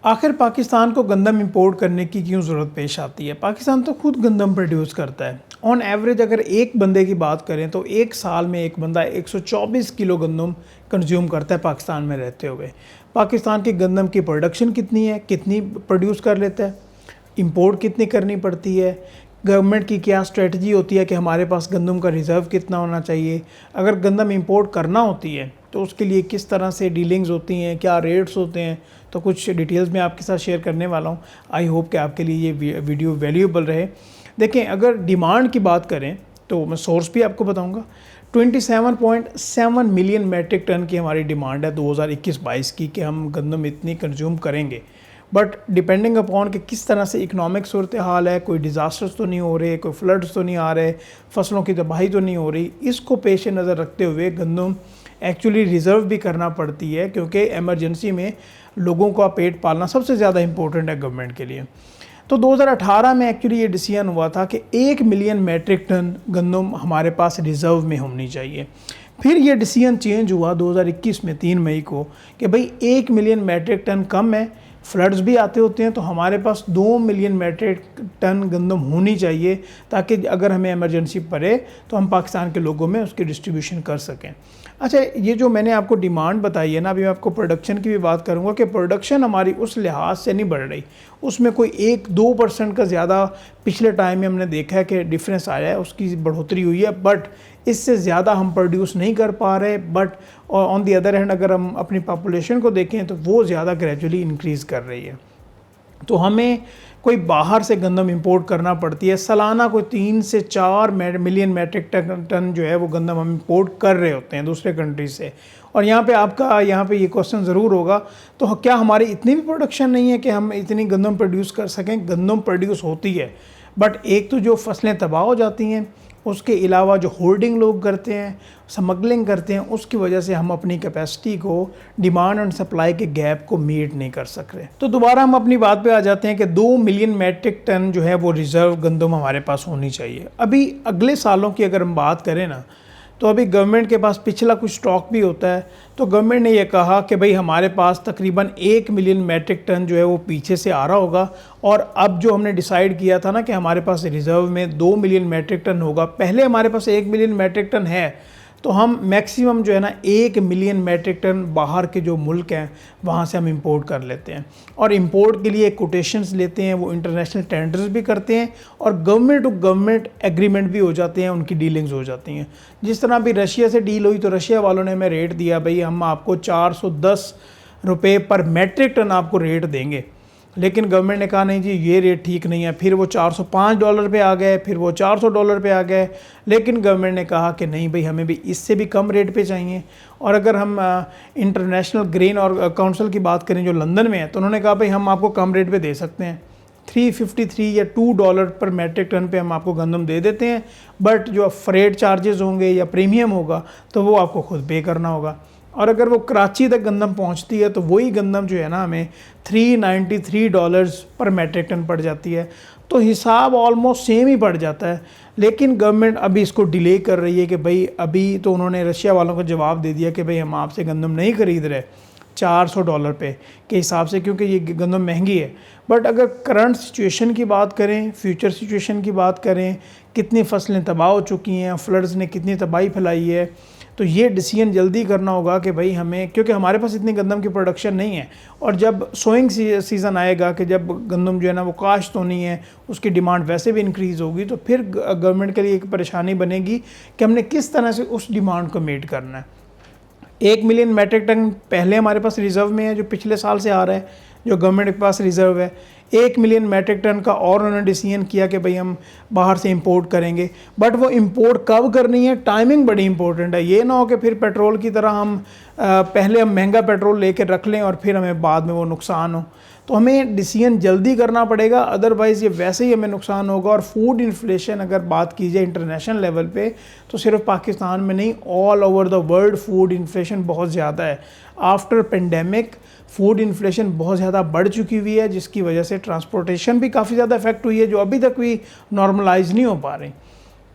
आखिर पाकिस्तान को गंदम इंपोर्ट करने की क्यों ज़रूरत पेश आती है? पाकिस्तान तो खुद गंदम प्रोड्यूस करता है। ऑन एवरेज अगर एक बंदे की बात करें तो एक साल में एक बंदा 124 किलो गंदम कंज्यूम करता है पाकिस्तान में रहते हुए। पाकिस्तान की गंदम की प्रोडक्शन कितनी है, कितनी प्रोड्यूस कर लेता है, इंपोर्ट कितनी करनी पड़ती है, गवर्नमेंट की क्या स्ट्रेटजी होती है कि हमारे पास गंदम का रिज़र्व कितना होना चाहिए, अगर गंदम इंपोर्ट करना होती है तो उसके लिए किस तरह से डीलिंग्स होती हैं, क्या रेट्स होते हैं, तो कुछ डिटेल्स मैं आपके साथ शेयर करने वाला हूँ। आई होप कि आपके लिए ये वीडियो वैल्यूएबल रहे। देखें, अगर डिमांड की बात करें तो मैं सोर्स भी आपको बताऊँगा। 27.7 मिलियन मैट्रिक टन की हमारी डिमांड है 2021-22 की कि हम गंदम इतनी कंज्यूम करेंगे। बट डिपेंडिंग अपॉन कि किस तरह से इकनॉमिक सूरत हाल है, कोई डिज़ास्टर्स तो नहीं हो रहे, कोई फ्लड्स तो नहीं आ रहे, फसलों की तबाही तो नहीं हो रही, इसको पेश नज़र रखते हुए गंदम एक्चुअली रिज़र्व भी करना पड़ती है, क्योंकि एमरजेंसी में लोगों का पेट पालना सबसे ज़्यादा इंपॉर्टेंट है गवर्नमेंट के लिए। तो 2018 में एक्चुअली ये डिसीजन हुआ था कि 1 मिलियन मैट्रिक टन गंदम हमारे पास रिज़र्व में होनी चाहिए। फिर ये डिसीजन चेंज हुआ 2021 में 3 मई को कि भाई 1 मिलियन मैट्रिक टन कम है, फ्लड्स भी आते होते हैं, तो हमारे पास 2 मिलियन मैट्रिक टन गंदम होनी चाहिए ताकि अगर हमें इमरजेंसी पड़े तो हम पाकिस्तान के लोगों में उसकी डिस्ट्रीब्यूशन कर सकें। अच्छा, ये जो मैंने आपको डिमांड बताई है ना, अभी मैं आपको प्रोडक्शन की भी बात करूँगा कि प्रोडक्शन हमारी उस लिहाज से नहीं बढ़ रही, उसमें कोई 1-2% का ज़्यादा पिछले टाइम में हमने देखा है कि डिफरेंस आया है, उसकी बढ़ोतरी हुई है, बट इससे ज़्यादा हम प्रोड्यूस नहीं कर पा रहे। But on the other hand अगर हम अपनी पॉपुलेशन को देखें तो वो ज़्यादा ग्रेजुअली इंक्रीज़ कर रही है। तो हमें कोई बाहर से गंदम इंपोर्ट करना पड़ती है। सालाना कोई 3 से 4 मिलियन मैट्रिक टन जो है वो गंदम हम इंपोर्ट कर रहे होते हैं दूसरे कंट्री से। और यहाँ पे ये क्वेश्चन ज़रूर होगा, तो क्या हमारी इतनी भी प्रोडक्शन नहीं है कि हम इतनी गंदम प्रोड्यूस कर सकें? गंदम प्रोड्यूस होती है, बट एक तो जो फसलें तबाह हो जाती हैं, उसके अलावा जो होर्डिंग लोग करते हैं, स्मगलिंग करते हैं, उसकी वजह से हम अपनी कैपेसिटी को, डिमांड एंड सप्लाई के गैप को मीट नहीं कर सक रहे। तो दोबारा हम अपनी बात पे आ जाते हैं कि 2 मिलियन मैट्रिक टन जो है वो रिज़र्व गंदम हमारे पास होनी चाहिए। अभी अगले सालों की अगर हम बात करें ना, तो अभी गवर्नमेंट के पास पिछला कुछ स्टॉक भी होता है। तो गवर्नमेंट ने यह कहा कि भाई हमारे पास तकरीबन 1 मिलियन मैट्रिक टन जो है वो पीछे से आ रहा होगा, और अब जो हमने डिसाइड किया था ना कि हमारे पास रिज़र्व में 2 मिलियन मैट्रिक टन होगा, पहले हमारे पास 1 मिलियन मैट्रिक टन है, तो हम मैक्सिमम जो है ना 1 मिलियन मैट्रिक टन बाहर के जो मुल्क हैं वहाँ से हम इंपोर्ट कर लेते हैं, और इंपोर्ट के लिए कोटेशंस लेते हैं, वो इंटरनेशनल टेंडर्स भी करते हैं, और गवर्नमेंट टू गवर्नमेंट एग्रीमेंट भी हो जाते हैं, उनकी डीलिंग्स हो जाती हैं। जिस तरह अभी रशिया से डील हुई, तो रशिया वालों ने हमें रेट दिया, भाई हम आपको 410 रुपये पर मैट्रिक टन आपको रेट देंगे, लेकिन गवर्नमेंट ने कहा नहीं जी ये रेट ठीक नहीं है। फिर वो $405 पे आ गए, फिर वो $400 पे आ गए, लेकिन गवर्नमेंट ने कहा कि नहीं भाई हमें भी इससे भी कम रेट पे चाहिए। और अगर हम इंटरनेशनल ग्रेन और काउंसिल की बात करें जो लंदन में है, तो उन्होंने कहा भाई हम आपको कम रेट पे दे सकते हैं, 353 या $2 पर मैट्रिक टन पे हम आपको गंदम दे देते हैं, बट जो फ्रेट चार्जेस होंगे या प्रीमियम होगा तो वो आपको खुद पे करना होगा। और अगर वो कराची तक गंदम पहुंचती है तो वही गंदम जो है ना हमें $393 पर मैट्रिक टन पड़ जाती है। तो हिसाब ऑलमोस्ट सेम ही पड़ जाता है, लेकिन गवर्नमेंट अभी इसको डिले कर रही है कि भाई अभी तो उन्होंने रशिया वालों को जवाब दे दिया कि भाई हम आपसे गंदम नहीं खरीद रहे $400 पे के हिसाब से, क्योंकि ये गंदम महंगी है। बट अगर करंट सिचुएशन की बात करें, फ्यूचर सिचुएशन की बात करें, कितनी फसलें तबाह हो चुकी हैं, फ्लड्स ने कितनी तबाही फैलाई है, तो ये डिसीजन जल्दी करना होगा कि भाई हमें, क्योंकि हमारे पास इतनी गंदम की प्रोडक्शन नहीं है, और जब सोइंग सीज़न आएगा कि जब गंदम जो है ना वो काश्त होनी है, उसकी डिमांड वैसे भी इंक्रीज़ होगी, तो फिर गवर्नमेंट के लिए एक परेशानी बनेगी कि हमने किस तरह से उस डिमांड को मीट करना है। 1 मिलियन मैट्रिक टन पहले हमारे पास रिज़र्व में है, जो पिछले साल से आ रहा है, जो गवर्नमेंट के पास रिज़र्व है। 1 मिलियन मैट्रिक टन का और उन्होंने डिसीजन किया कि भाई हम बाहर से इंपोर्ट करेंगे, बट वो इंपोर्ट कब करनी है, टाइमिंग बड़ी इंपॉर्टेंट है। ये ना हो कि फिर पेट्रोल की तरह हम पहले हम महंगा पेट्रोल लेके रख लें और फिर हमें बाद में वो नुकसान हो। तो हमें डिसीजन जल्दी करना पड़ेगा, अदरवाइज़ ये वैसे ही हमें नुकसान होगा। और फूड इन्फ्लेशन अगर बात की जाए इंटरनेशनल लेवल पे, तो सिर्फ पाकिस्तान में नहीं, all over the world food inflation बहुत ज़्यादा है। आफ्टर पेंडेमिक फूड इन्फ्लेशन बहुत ज़्यादा बढ़ चुकी हुई है, जिसकी वजह से ट्रांसपोर्टेशन भी काफ़ी ज़्यादा इफेक्ट हुई है, जो अभी तक भी नॉर्मलाइज नहीं हो पा रही।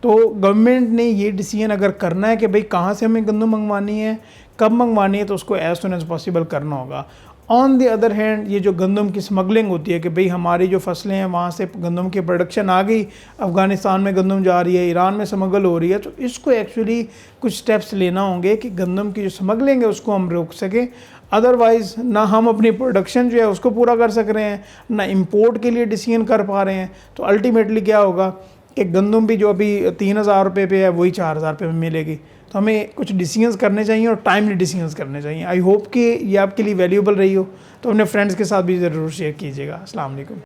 तो गवर्नमेंट ने ये डिसीजन अगर करना है कि भाई कहाँ से हमें गंदम मंगवानी है, कब मंगवानी है, तो उसको एज सुन एज पॉसिबल करना होगा। ऑन द अदर हैंड ये जो गंदम की स्मगलिंग होती है कि भाई हमारी जो फसलें हैं वहाँ से गंदम की प्रोडक्शन आ गई, अफ़गानिस्तान में गंदम जा रही है, ईरान में स्मगल हो रही है, तो इसको एक्चुअली कुछ स्टेप्स लेना होंगे कि गंदम की जो स्मगलिंग है उसको हम रोक सकें। अदरवाइज़ ना हम अपनी प्रोडक्शन जो है उसको पूरा कर सक रहे हैं, ना इंपोर्ट के लिए डिसीजन कर पा रहे हैं। तो अल्टीमेटली क्या होगा कि गंदम भी जो अभी 3,000 रुपये पे है वही 4,000 रुपये में मिलेगी। तो हमें कुछ डिसीजंस करने चाहिए और टाइमली डिसीजंस करने चाहिए। आई होप कि ये आपके लिए वैल्यूएबल रही हो, तो अपने फ्रेंड्स के साथ भी ज़रूर शेयर कीजिएगा। अस्सलाम वालेकुम।